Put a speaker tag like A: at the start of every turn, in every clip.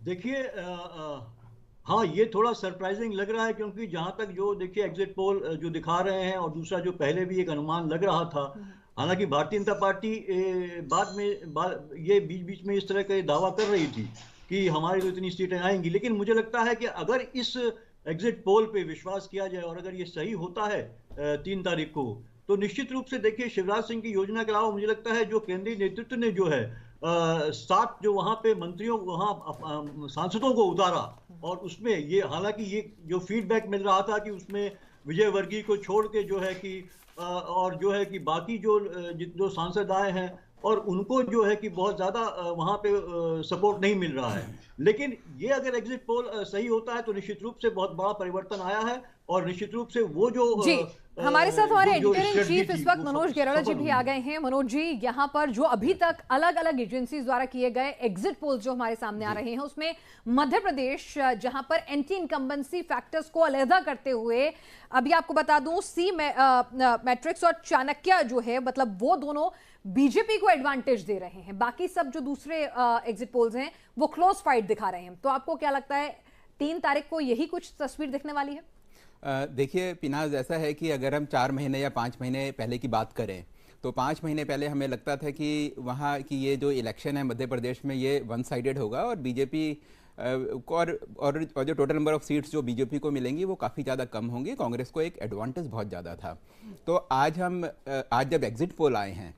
A: देखिए हाँ, ये थोड़ा सरप्राइजिंग लग रहा है, क्योंकि जहां तक जो देखिए एग्जिट पोल जो दिखा रहे हैं, और दूसरा जो पहले भी एक अनुमान लग रहा था। हालांकि भारतीय जनता पार्टी ये बीच बीच में इस तरह का दावा कर रही थी कि हमारी तो इतनी सीटें आएंगी, लेकिन मुझे लगता है कि अगर इस एग्जिट पोल पे विश्वास किया जाए और अगर ये सही होता है 3 तारीख को, तो निश्चित रूप से देखिए शिवराज सिंह की योजना के अलावा मुझे लगता है जो केंद्रीय नेतृत्व ने जो है 7 जो वहां पे मंत्रियों वहां सांसदों को उतारा, और उसमें ये हालांकि ये जो फीडबैक मिल रहा था कि उसमें विजय वर्गीय को छोड़ के जो है कि और जो है कि बाकी जो सांसद आए हैं, और उनको जो है कि बहुत ज्यादा वहां पे सपोर्ट नहीं मिल रहा है। लेकिन ये अगर एग्जिट पोल सही होता है तो निश्चित रूप से बहुत बड़ा परिवर्तन आया है, और निश्चित रूप से वो जो
B: जी, हमारे साथ हमारे
A: जो
B: एडिटर इन
A: स्ट्रेटजी
B: चीफ इस
A: थी
B: वक्त
A: वो
B: मनोज गेरोला जी
A: सफल
B: भी
A: हुई
B: आ
A: है।
B: गए हैं। मनोज जी, यहाँ पर जो अभी तक अलग अलग एजेंसीज द्वारा किए गए एग्जिट पोल्स जो हमारे सामने आ रहे हैं, उसमें मध्य प्रदेश जहां पर एंटी इनकम्बेंसी फैक्टर्स को अलहदा करते हुए, अभी आपको बता दूं, मैट्रिक्स और चाणक्य जो है, मतलब वो दोनों बीजेपी को एडवांटेज दे रहे हैं। बाकी सब जो दूसरे एग्जिट पोल्स हैं वो क्लोज फाइट दिखा रहे हैं। तो आपको क्या लगता है 3 तारीख को यही कुछ तस्वीर दिखने वाली है?
C: देखिए पिनाज, ऐसा है कि अगर हम 4 महीने या 5 महीने पहले की बात करें तो 5 महीने पहले हमें लगता था कि वहाँ की ये जो इलेक्शन है मध्य प्रदेश में ये वन साइडेड होगा, और बीजेपी और जो टोटल नंबर ऑफ सीट्स जो बीजेपी को मिलेंगी वो काफ़ी ज़्यादा कम होंगी, कांग्रेस को एक एडवांटेज बहुत ज़्यादा था। तो आज जब एग्जिट पोल आए हैं,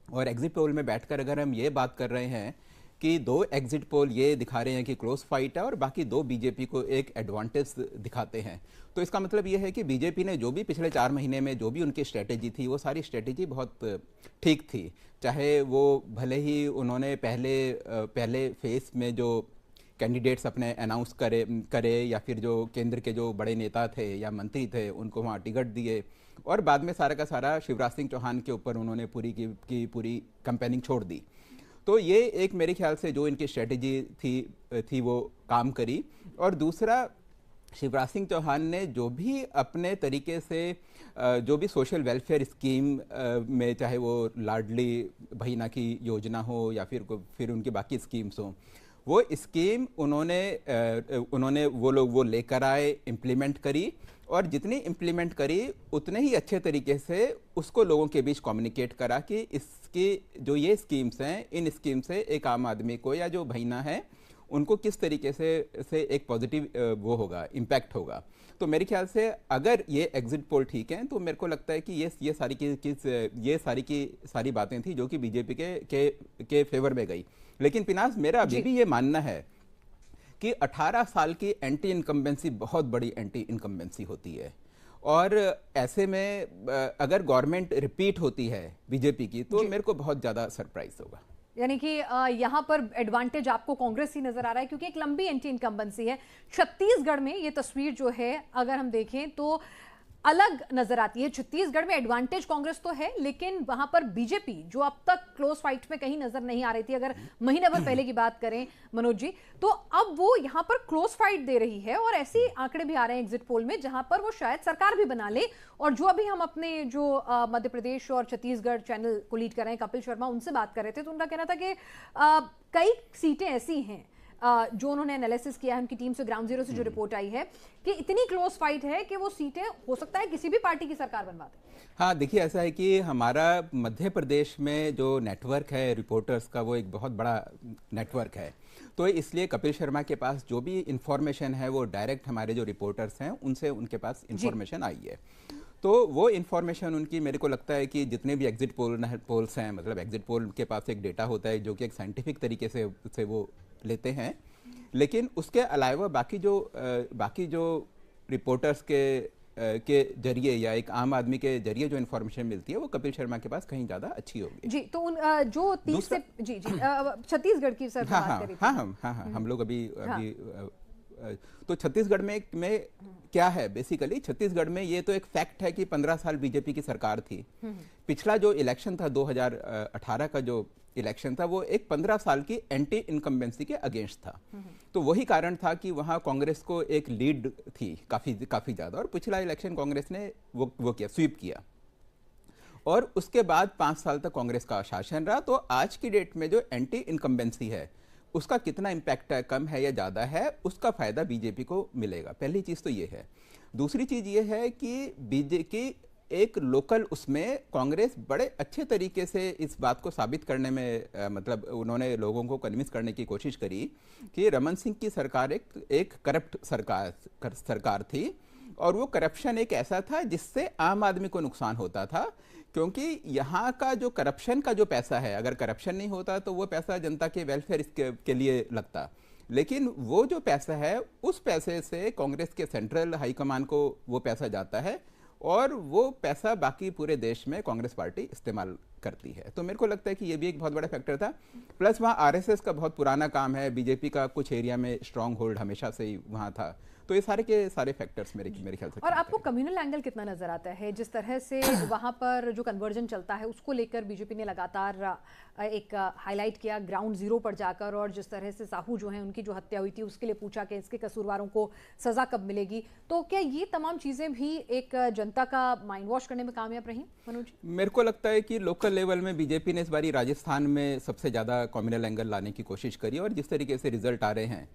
C: और एग्जिट पोल में बैठकर अगर हम ये बात कर रहे हैं कि 2 एग्जिट पोल ये दिखा रहे हैं कि क्लोज फाइट है और बाकी 2 बीजेपी को एक एडवांटेज दिखाते हैं, तो इसका मतलब ये है कि बीजेपी ने जो भी पिछले 4 महीने में जो भी उनकी स्ट्रेटेजी थी, वो सारी स्ट्रेटेजी बहुत ठीक थी। चाहे वो भले ही उन्होंने पहले फेस में जो कैंडिडेट्स अपने अनाउंस करे या फिर जो केंद्र के जो बड़े नेता थे या मंत्री थे उनको वहाँ टिकट दिए, और बाद में सारा का सारा शिवराज सिंह चौहान के ऊपर उन्होंने पूरी की पूरी कैंपेनिंग छोड़ दी। तो ये एक मेरे ख्याल से जो इनकी स्ट्रेटेजी थी वो काम करी। और दूसरा, शिवराज सिंह चौहान ने जो भी अपने तरीके से जो भी सोशल वेलफेयर स्कीम में, चाहे वो लाडली बहना की योजना हो या फिर उनकी बाकी स्कीम्स हों, वो स्कीम उन्होंने वो लेकर आए, इम्प्लीमेंट करी, और जितनी इम्प्लीमेंट करी उतने ही अच्छे तरीके से उसको लोगों के बीच कम्युनिकेट करा कि इसकी जो ये स्कीम्स हैं, इन स्कीम से एक आम आदमी को या जो बहना है उनको किस तरीके से एक पॉजिटिव वो होगा, इम्पैक्ट होगा। तो मेरे ख्याल से अगर ये एग्जिट पोल ठीक है तो मेरे को लगता है कि ये सारी बातें थी जो कि बीजेपी के फेवर में गई। लेकिन पिनास, मेरा अभी भी ये मानना है कि 18 साल की एंटी इनकम्बेंसी बहुत बड़ी एंटी इनकम्बेंसी होती है, और ऐसे में अगर गवर्नमेंट रिपीट होती है बीजेपी की तो मेरे को बहुत ज़्यादा सरप्राइज होगा।
B: यानी कि यहां पर एडवांटेज आपको कांग्रेस ही नजर आ रहा है, क्योंकि एक लंबी एंटी इनकम्बेंसी है। छत्तीसगढ़ में ये तस्वीर जो है अगर हम देखें तो अलग नजर आती है। छत्तीसगढ़ में एडवांटेज कांग्रेस तो है, लेकिन वहां पर बीजेपी जो अब तक क्लोज फाइट में कहीं नजर नहीं आ रही थी, अगर महीने भर पहले की बात करें मनोज जी, तो अब वो यहां पर क्लोज फाइट दे रही है। और ऐसे आंकड़े भी आ रहे हैं एग्जिट पोल में जहां पर वो शायद सरकार भी बना ले। और जो अभी हम अपने जो मध्य प्रदेश और छत्तीसगढ़ चैनल को लीड कर रहे हैं कपिल शर्मा, उनसे बात कर रहे थे, तो उनका कहना था कि कई सीटें ऐसी हैं जो उन्होंने एनालिसिस किया है, उनकी टीम से, ग्राउंड जीरो से जो रिपोर्ट आई है, कि इतनी क्लोज फाइट है कि वो सीटें हो सकता है किसी भी पार्टी की सरकार बनवा दे।
C: हाँ, देखिए ऐसा है कि हमारा मध्य प्रदेश में जो नेटवर्क है रिपोर्टर्स का, वो एक बहुत बड़ा नेटवर्क है। तो इसलिए कपिल शर्मा के पास जो भी इंफॉर्मेशन है वो डायरेक्ट हमारे जो रिपोर्टर्स हैं उनसे उनके पास इंफॉर्मेशन आई है। तो वो इन्फॉर्मेशन उनकी, मेरे को लगता है कि जितने भी एग्जिट पोल्स हैं, मतलब एग्जिट पोल के पास एक डेटा होता है जो कि एक साइंटिफिक तरीके से वो लेते हैं, लेकिन उसके अलावा बाकी जो रिपोर्टर्स के जरिए या एक आम आदमी के जरिए जो इन्फॉर्मेशन मिलती है वो कपिल शर्मा के पास कहीं ज़्यादा अच्छी होगी।
B: जी, तो जो 30 से छत्तीसगढ़ की सर बात करी थी।
C: हाँ, हम लोग अभी तो छत्तीसगढ़ में क्या है, बेसिकली छत्तीसगढ़ में ये तो एक फैक्ट है कि 15 साल बीजेपी की सरकार थी। पिछला जो इलेक्शन था 2018 का जो इलेक्शन था वो एक 15 साल की एंटी इनकम्बेंसी के अगेंस्ट था। तो वही कारण था कि वहाँ कांग्रेस को एक लीड थी काफ़ी ज़्यादा, और पिछला इलेक्शन कांग्रेस ने वो किया, स्वीप किया, और उसके बाद 5 साल तक कांग्रेस का शासन रहा। तो आज की डेट में जो एंटी इनकम्बेंसी है उसका कितना इम्पैक्ट है, कम है या ज़्यादा है, उसका फ़ायदा बीजेपी को मिलेगा। पहली चीज़ तो ये है। दूसरी चीज़ ये है कि बीजेपी एक लोकल उसमें कांग्रेस बड़े अच्छे तरीके से इस बात को साबित करने में मतलब उन्होंने लोगों को कन्विंस करने की कोशिश करी कि रमन सिंह की सरकार एक करप्ट सरकार थी, और वो करप्शन एक ऐसा था जिससे आम आदमी को नुकसान होता था, क्योंकि यहाँ का जो करप्शन का जो पैसा है, अगर करप्शन नहीं होता तो वो पैसा जनता के वेलफेयर के लिए लगता, लेकिन वो जो पैसा है उस पैसे से कांग्रेस के सेंट्रल हाईकमान को वो पैसा जाता है और वो पैसा बाकी पूरे देश में कांग्रेस पार्टी इस्तेमाल करती है। तो मेरे को लगता है कि ये भी एक बहुत बड़ा फैक्टर था। प्लस वहाँ आरएसएस का बहुत पुराना काम है, बीजेपी का कुछ एरिया में स्ट्रांग होल्ड हमेशा से ही वहाँ था। तो ये सारे के सारे फैक्टर्स मेरे ख्याल से।
B: और आपको कम्युनल एंगल कितना नजर आता है, जिस तरह से वहां पर जो कन्वर्जन चलता है उसको लेकर बीजेपी ने लगातार एक हाईलाइट किया ग्राउंड जीरो पर जाकर, और जिस तरह से साहू जो है उनकी जो हत्या हुई थी उसके लिए पूछा कि इसके कसूरवारों को सजा कब मिलेगी, तो क्या ये तमाम चीजें भी एक जनता का माइंड वॉश करने में कामयाब रही मनोज?
C: मेरे को लगता है कि लोकल लेवल में बीजेपी ने इस बारी राजस्थान में सबसे ज्यादा कम्युनल एंगल लाने की कोशिश करी, और जिस तरीके से रिजल्ट आ रहे हैं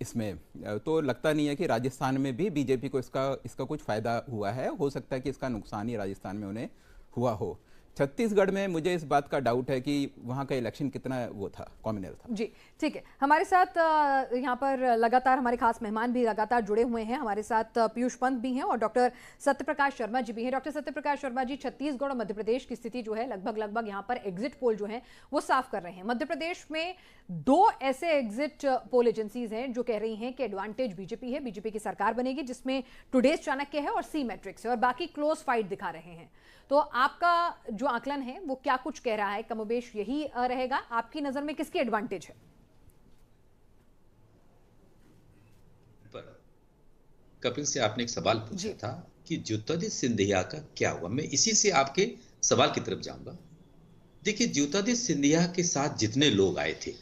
C: इसमें, तो लगता नहीं है कि राजस्थान में भी बीजेपी को इसका कुछ फ़ायदा हुआ है। हो सकता है कि इसका नुकसान ही राजस्थान में उन्हें हुआ हो। छत्तीसगढ़ में मुझे इस बात का डाउट है कि वहाँ का इलेक्शन कितना वो था, कॉम्युनल था।
B: जी ठीक है, हमारे साथ यहाँ पर लगातार हमारे खास मेहमान भी लगातार जुड़े हुए हैं। हमारे साथ पीयूष पंत भी हैं और डॉक्टर सत्यप्रकाश शर्मा जी भी हैं। डॉक्टर सत्यप्रकाश शर्मा जी, छत्तीसगढ़ और मध्य प्रदेश की स्थिति जो है लगभग यहाँ पर एग्जिट पोल जो है वो साफ कर रहे हैं। मध्य प्रदेश में 2 ऐसे एग्जिट पोल एजेंसीज हैं जो कह रही हैं कि एडवांटेज बीजेपी है, बीजेपी की सरकार बनेगी, जिसमें टुडेज चाणक्य है और सी मैट्रिक्स है, और बाकी क्लोज फाइट दिखा रहे हैं। तो आपका जो आकलन है वो क्या कुछ कह रहा है? कमोबेश यही रहेगा? आपकी नजर में किसकी एडवांटेज है?
D: कपिल से आपने एक सवाल पूछा था कि ज्योतिरादित्य सिंधिया का क्या हुआ, मैं इसी से आपके सवाल की तरफ जाऊंगा। देखिए, ज्योतिरादित्य सिंधिया के साथ जितने लोग आए थे,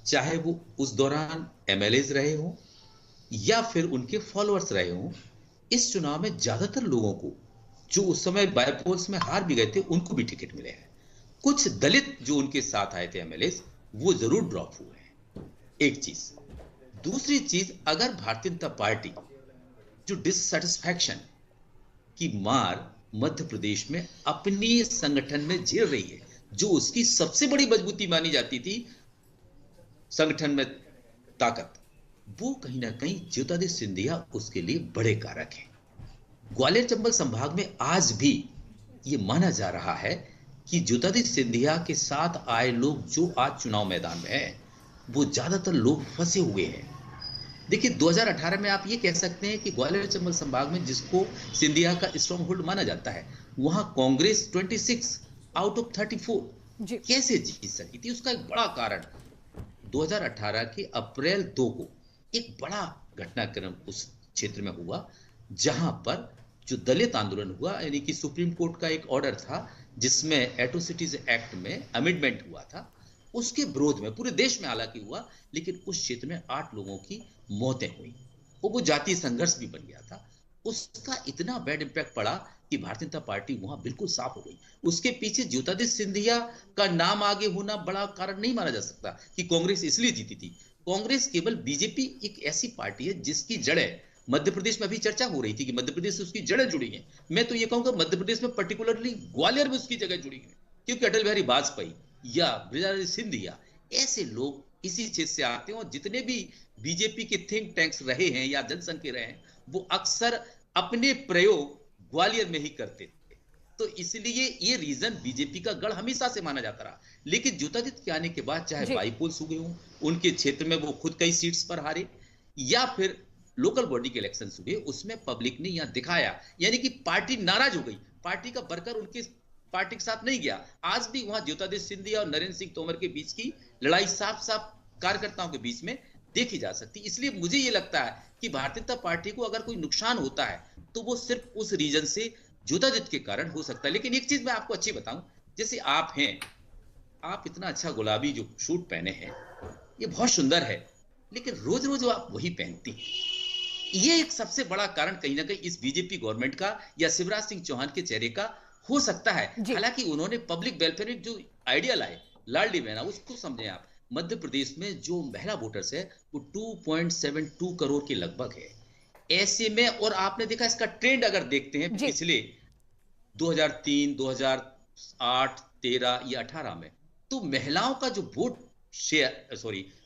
D: चाहे वो उस दौरान एमएलएज रहे हों या फिर उनके फॉलोअर्स रहे हों, इस चुनाव में ज्यादातर लोगों को जो उस समय बायपोल्स में हार भी गए थे उनको भी टिकट मिले हैं। कुछ दलित जो उनके साथ आए थे एमएलएज, वो जरूर ड्रॉप हुए हैं, एक चीज। दूसरी चीज, अगर भारतीय जनता पार्टी जो डिससैटिस्फैक्शन की मार मध्य प्रदेश में अपनी संगठन में झेल रही है, जो उसकी सबसे बड़ी मजबूती मानी जाती थी संगठन में ताकत, वो कहीं ना कहीं ज्योतिरादित्य सिंधिया उसके लिए बड़े कारक हैं। ग्वालियर चंबल संभाग में आज भी ये माना जा रहा है कि ज्योतिरादित्य सिंधिया के साथ आए लोग जो आज चुनाव मैदान में हैं, वो ज्यादातर लोग फंसे हुए हैं। देखिए, 2018 में आप ये कह सकते हैं कि ग्वालियर चंबल संभाग में जिसको सिंधिया का स्ट्रॉन्ग होल्ड माना जाता है, वहां कांग्रेस 26 आउट ऑफ 34 कैसे जीत सकी थी? उसका एक बड़ा कारण 2018 के अप्रैल 2 को एक बड़ा घटनाक्रम उस क्षेत्र में हुआ, जहां पर जो दलित आंदोलन हुआ, यानी कि सुप्रीम कोर्ट का एक ऑर्डर था जिसमें एट्रोसिटीज एक्ट में अमेंडमेंट हुआ था, उसके विरोध में पूरे देश में हालांकि हुआ, लेकिन उस क्षेत्र में 8 लोगों की मौतें हुई, वो जातीय संघर्ष भी बन गया था। उसका इतना बैड इंपैक्ट पड़ा कि भारतीय जनता पार्टी वहां बिल्कुल साफ हो गई। उसके पीछे ज्योतिरादित्य सिंधिया का नाम आगे होना बड़ा कारण नहीं माना जा सकता कि कांग्रेस इसलिए जीती थी। कांग्रेस केवल, बीजेपी एक ऐसी पार्टी है जिसकी जड़ें मध्य प्रदेश में अभी चर्चा हो रही थी कि मध्य प्रदेश से उसकी जड़ें जुड़ी हैं। मैं तो ये कहूंगा मध्य प्रदेश में पर्टिकुलरली ग्वालियर में उसकी जगह जुड़ी है, क्योंकि अटल बिहारी वाजपेयी या ब्रजराज सिंधिया ऐसे लोग इसी क्षेत्र से आते हैं, और जितने भी बीजेपी के थिंक टैंक्स रहे हैं या जनसंघ के रहे हैं, वो अक्सर अपने प्रयोग ग्वालियर में ही करते थे। तो इसलिए ये रीजन बीजेपी का गढ़ हमेशा से माना जाता रहा। लेकिन ज्योतिरादित्य के आने के बाद चाहे बाईपोल्स हुए हों, उनके क्षेत्र में वो खुद कई सीट्स पर हारे, या फिर लोकल बॉडी के इलेक्शन हुए, उसमें पब्लिक ने यहां दिखाया, यानी कि पार्टी नाराज हो गई, पार्टी का वर्कर उनके पार्टी के साथ नहीं गया। आज भी वहां ज्योतिरादित्य सिंधिया और नरेंद्र सिंह तोमर के बीच की लड़ाई साफ साफ कार्यकर्ताओं के बीच में देखी जा सकती। इसलिए मुझे ये लगता है कि भारतीय जनता पार्टी को अगर कोई नुकसान होता है तो वो सिर्फ उस रीजन से ज्योतिरादित्य के कारण हो सकता है। लेकिन एक चीज मैं आपको अच्छी बताऊं, जैसे आप हैं, आप इतना अच्छा गुलाबी जो सूट पहने हैं, ये बहुत सुंदर है, लेकिन रोज रोज आप वही पहनती। ये एक सबसे बड़ा कारण कहीं ना कहीं इस बीजेपी गवर्नमेंट का या शिवराज सिंह चौहान के चेहरे का हो सकता है। हालांकि उन्होंने पब्लिक वेलफेयर में जो आइडिया लाए, लाडली बहना, उसको समझे आप, मध्य प्रदेश में जो महिला वोटर्स है वो 2.72 करोड़ के लगभग है। ऐसे में और आपने देखा इसका ट्रेंड अगर देखते हैं पिछले 2003, 2008, 13 या 18 में, तो महिलाओं का जो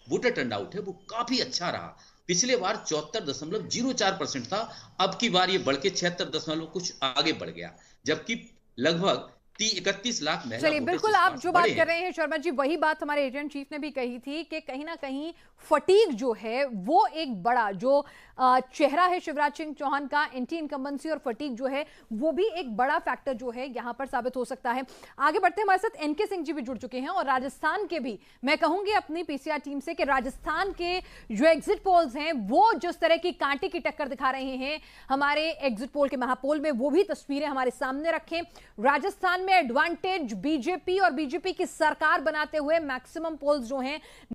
D: वोटर टर्नआउट है वो काफी अच्छा रहा। पिछले बार 74.04% था, अब की बार ये बढ़ के 76 कुछ आगे बढ़ गया, जबकि लगभग 31 लाख महिला।
B: चलिए, बिल्कुल आप जो बात कर रहे हैं शर्मा जी, वही बात हमारे एजेंट चीफ ने भी कही थी कि कहीं ना कहीं फटीग जो है वो एक बड़ा जो चेहरा है शिवराज सिंह चौहान का, एंटी इनकम्बेंसी और फटीग जो है वो भी एक बड़ा फैक्टर जो है यहां पर साबित हो सकता है। आगे बढ़ते हमारे साथ एनके सिंह जी भी जुड़ चुके हैं और राजस्थान के भी मैं कहूंगी अपनी पीसीआर टीम से कि राजस्थान के जो एग्जिट पोल्स हैं वो जिस तरह की कांटे की टक्कर दिखा रहे हैं हमारे एग्जिट पोल के महापोल में, वो भी तस्वीरें हमारे सामने रखें। राजस्थान में एडवांटेज बीजेपी और बीजेपी की सरकार बनाते हुए मैक्सिमम पोल्स जो हैं